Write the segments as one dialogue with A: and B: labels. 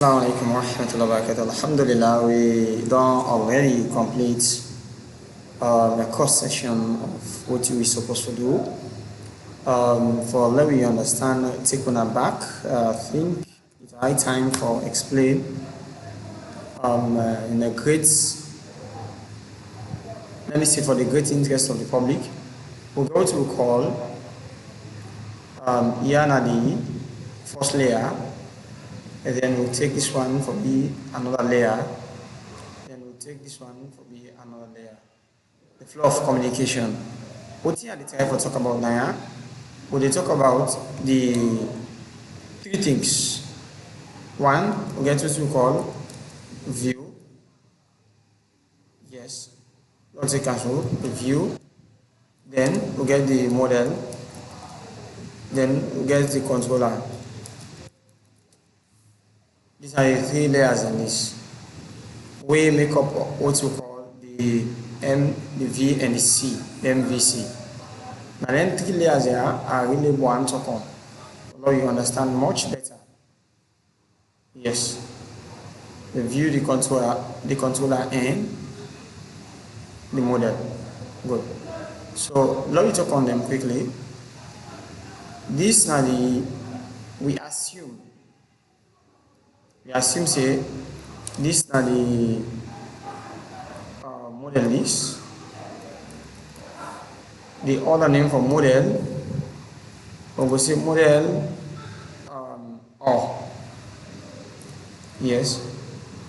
A: Assalamu alaikum wa rahmatullahi wa barakatuh. Alhamdulillah, we don't already complete the course session of what we supposed to do. For let me understand, take one back. I think it's high time for explain in a great, let me say for the great interest of the public. We're going to call Yana the first layer. And then we'll take this one for be another layer. Then we'll take this one for be another layer. The flow of communication. What here the time for talk about now? We'll talk about the three things. One, we get what we call view. Yes. Let's take control the view. Then we get the model. Then we get the controller. These are the three layers in this. We make up what we call the M, the V, and the C, the MVC. Now then three layers here are really one to come. Now you understand much better. Yes. The view, the controller, and the model. Good. So let me talk on them quickly. These are the, we assume say this are the model list. The other name for model, we will say model or yes,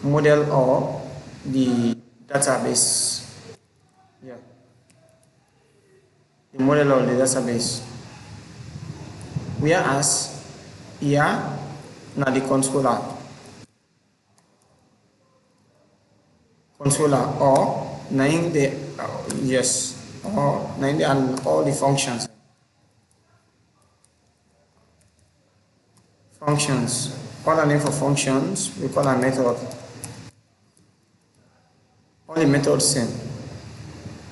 A: model or the database. Yeah, the model or the database. Whereas here now the controller. Controller or name the yes or name the and all the functions. Functions. All the name for functions we call a method. All the methods same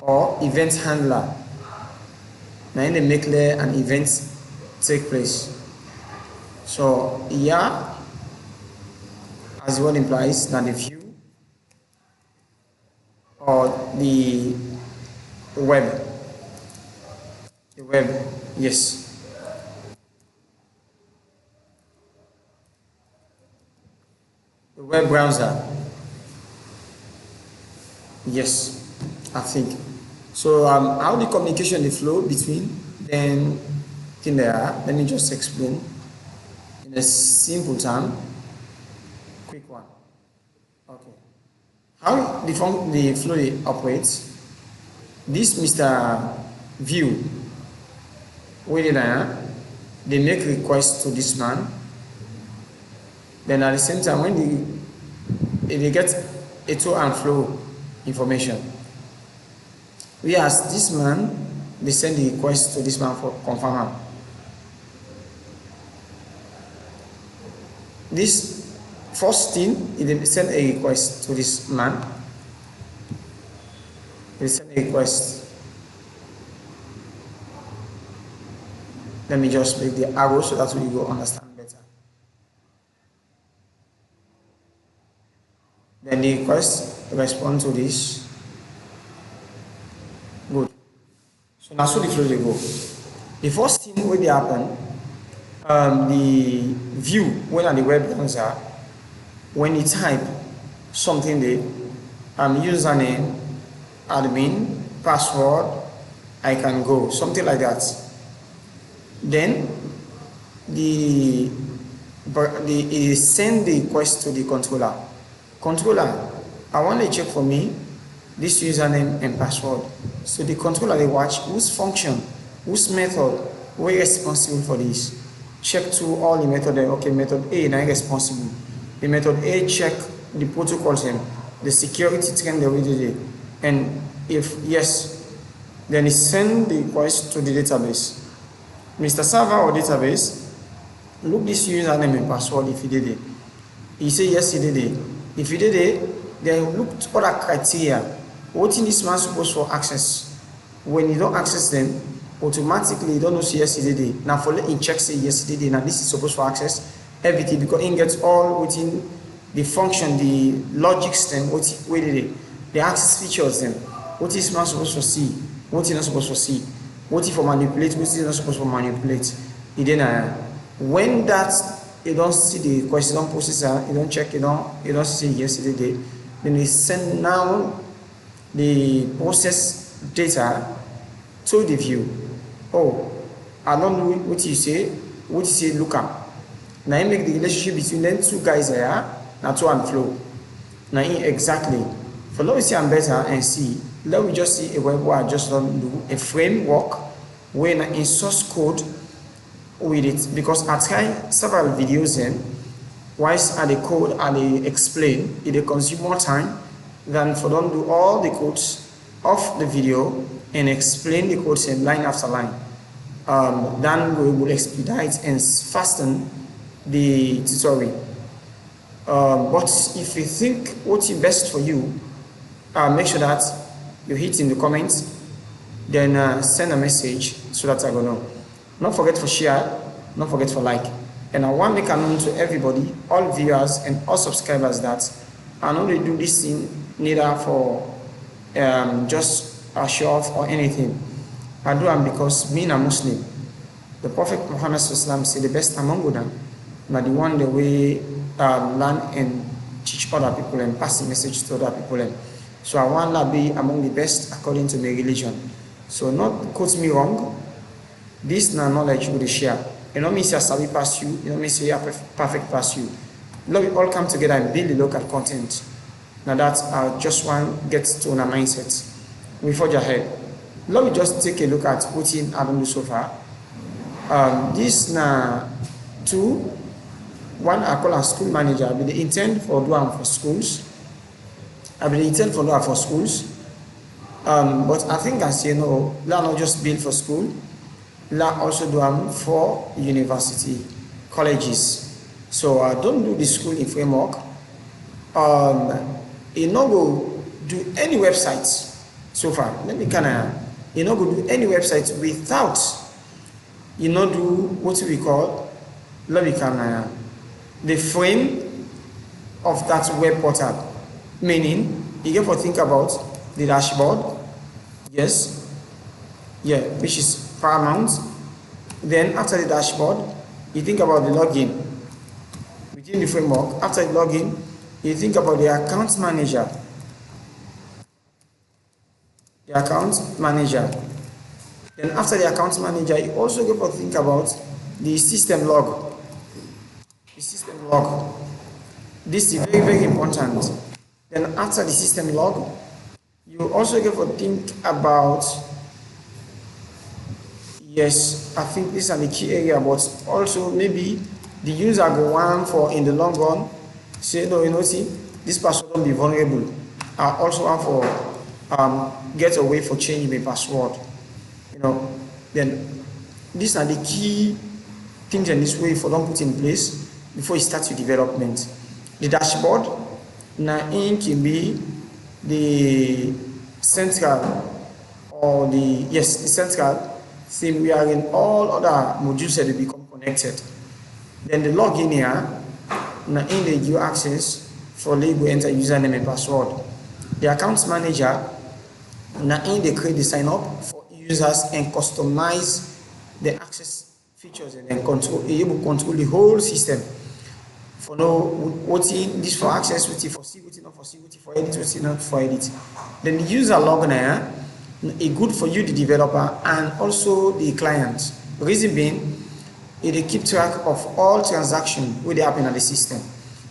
A: or event handler. Now in the make an event take place. So here, as the word implies, now the view. Or the web. The web, yes. The web browser. Yes, I think. So how the communication the flow between then in there, let me just explain in a simple term. Quick one. Okay. How the flow operates, this Mr. View, they make requests to this man. Then at the same time, when they get a to and flow information, we ask this man, they send the request to this man for confirm. This first thing, they send a request to this man. They send a request. Let me just make the arrow so that we will understand better. Then the request respond to this. Good. So now so the flow they go. The first thing will happen, the view when on the web browser. When you type something there, username, admin, password, I can go, something like that. Then it send the request to the controller. Controller, I want to check for me this username and password. So the controller they watch whose function, whose method, who is responsible for this. Check to all the method. Okay, method A now responsible. The method A check the protocols and the security trend already, and if yes, then it send the request to the database. Mr. Server or database, look this username and password if he did it. He say yes he did it. If he did it, then look at other criteria. What in this man supposed for access? When you don't access them, automatically you don't know say yes he did it. Now for let him check say yes he did it. Now this is supposed for access. everything because it gets all within the function, the logics them, what the access features them, what is not supposed to see, what is not supposed to see, what if for manipulate, what is not supposed to manipulate. And then when that you don't see the question, don't process, you don't check, you don't see yesterday, then they send now the process data to the view. Oh, I don't know what you say look up. Now you make the relationship between them two guys there, now to and flow. Now exactly. For let me see and better and see. Let me just see a web where I just don't do a framework when in source code with it, because I try several videos in whilst at the code and they explain, it consume more time than for them do all the codes of the video and explain the codes in line after line. Then we will expedite and fasten the tutorial. But if you think what's best for you, make sure that you hit in the comments, then send a message so that I will know. Don't forget to share, don't forget to like. And I want to make a known to everybody, all viewers and all subscribers, that I don't really do this thing neither for just a show off or anything. I do them because me a Muslim. The Prophet Muhammad said the best among them, but the one the way learn and teach other people and pass the message to other people. So I want to be among the best according to my religion. So not quote me wrong. This na knowledge you will share. You know me say I sabi pass you. You know me say I perfect pass you. Let we all come together and build the local content. Now that I just want get to our mindset. We forge ahead. Let me just take a look at what I've done so far. This na two. One I call a school manager. I be the intent for doing for schools. But I think I say no. Let not just build for school. Let also do them for university, colleges. So I don't do the school in framework. You not go do any websites so far. Let me you not go do any website without you not do what we call the frame of that web portal. Meaning you get to think about the dashboard, yes, yeah, which is paramount. Then after the dashboard, you think about the login within the framework. After the login, you think about the account manager. The account manager. Then after the account manager, you also get to think about the system log. The system log. This is very, very important. Then after the system log, you also get to think about, yes, I think these are the key area, but also maybe the user go on for in the long run, say, no, you know, see, this password don't be vulnerable. I also want for get a way for changing my password. You know, then these are the key things in this way for them put in place before you start your development. The dashboard, now it can be the central or the central thing we are in all other modules that become connected. Then the login here, now in the you access for label enter username and password. The accounts manager, now in the create the sign up for users and customize the access features and then able to control the whole system. For know what in this for access, what for see, what not for see, what for edit, what not for edit. Then the user login is good for you, the developer, and also the client. The reason being, it keep track of all transactions which happen in the system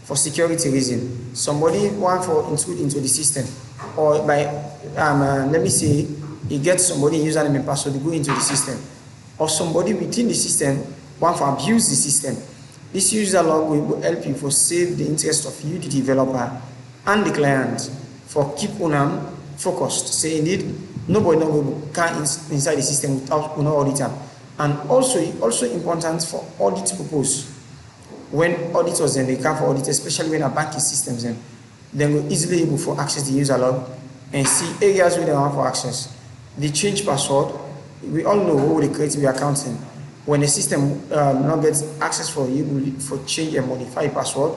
A: for security reason. Somebody want for intrude into the system, or by let me say, he gets somebody username and password to go into the system, or somebody within the system want to abuse the system. This user log will help you for save the interest of you, the developer, and the client, for keep on focused. Say indeed, nobody can inside the system without no auditor. And also important for audit purpose. When auditors then they come for audit, especially when a banking systems then we're easily able to access the user log and see areas where they want for access. The change password, we all know what they create the accounting. When the system not gets access for you for change and modify password,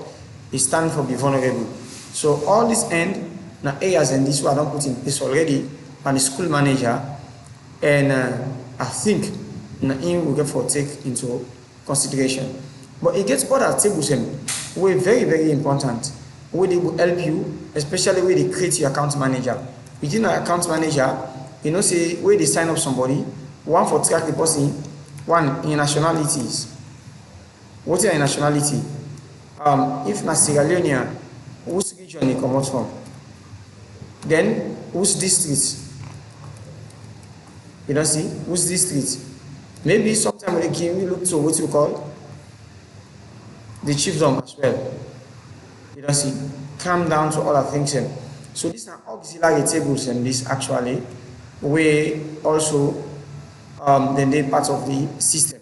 A: it stands for be vulnerable. So all this end now areas and this one I don't put in place already and the school manager, and I think now him will get for take into consideration. But it gets other tables were very, very important, where they will help you, especially where they create your account manager. Within an account manager, you know, say where they sign up somebody, one for track the person, one in nationalities. What is your nationality? If na Sierra Leone, whose region you come out from? Then whose district? You don't see whose district? Maybe sometime when they give you look to what you call the chiefdom as well. You don't see, come down to other things. So these are auxiliary tables, and this actually we also then they part of the system.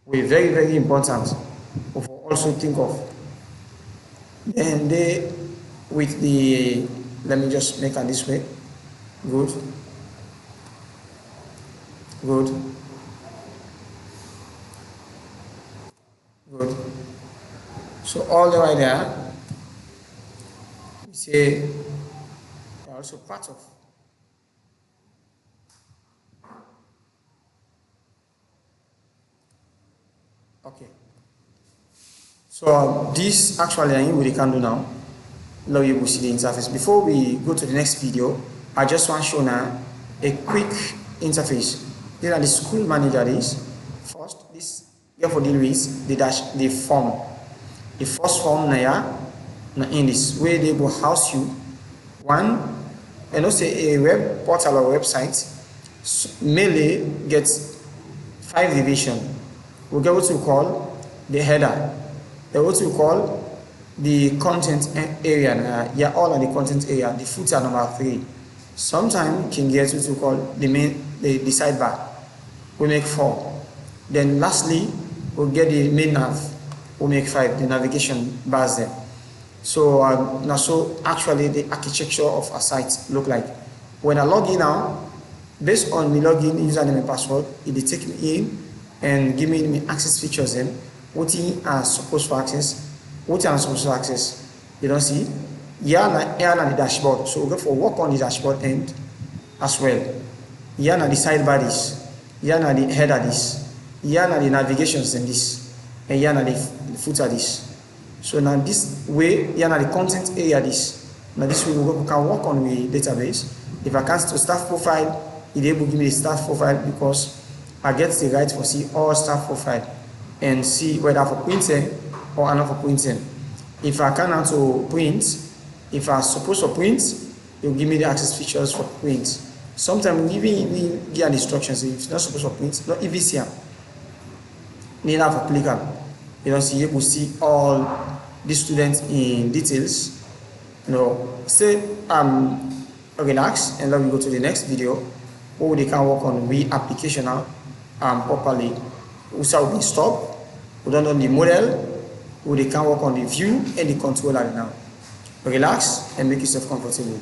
A: We're very, very important to also think of. And they with the, let me just make it this way. Good. Good. Good. So all the way there, we say they are also part of. Okay. So this actually I what we can do now. Now you will see the interface. Before we go to the next video, I just want to show now a quick interface. These are the school manager is. First, this therefore deal with the form. The first form now in this way they will house you one, and also a web portal or website mainly gets 5 division. We get what we call the header, what we call the content area. Yeah, all of the content area. The footer number 3. Sometimes you can get what we call the main the sidebar. We make 4. Then lastly, we'll get the main nav. We make 5. The navigation bars there. So now, so actually the architecture of a site look like. When I log in now, based on my login username and password, it will take me in and give me access features in what are supposed to access, what are supposed to access. You don't see? Here na the dashboard. So we'll go for work on the dashboard end as well. Here na the sidebar this. Here na the header this. Here na the navigations and this. And here na the footer this. So now this way, here na the content area this. Now this way we can work on the database. If I can't to staff profile, it able to give me the staff profile because I get the right to see all staff profile and see whether for printing or not for printing. If I can to print, if I'm supposed to print, it will give me the access features for print. Sometimes we even give instructions if it's not supposed to print, not even see them. Need have a clicker. You don't see, you will see all the students in details. You know, stay relax, and then we go to the next video where they can work on the application now properly. We shall be stop. We don't know the model, where they can work on the view and the controller now. Relax and make yourself comfortable.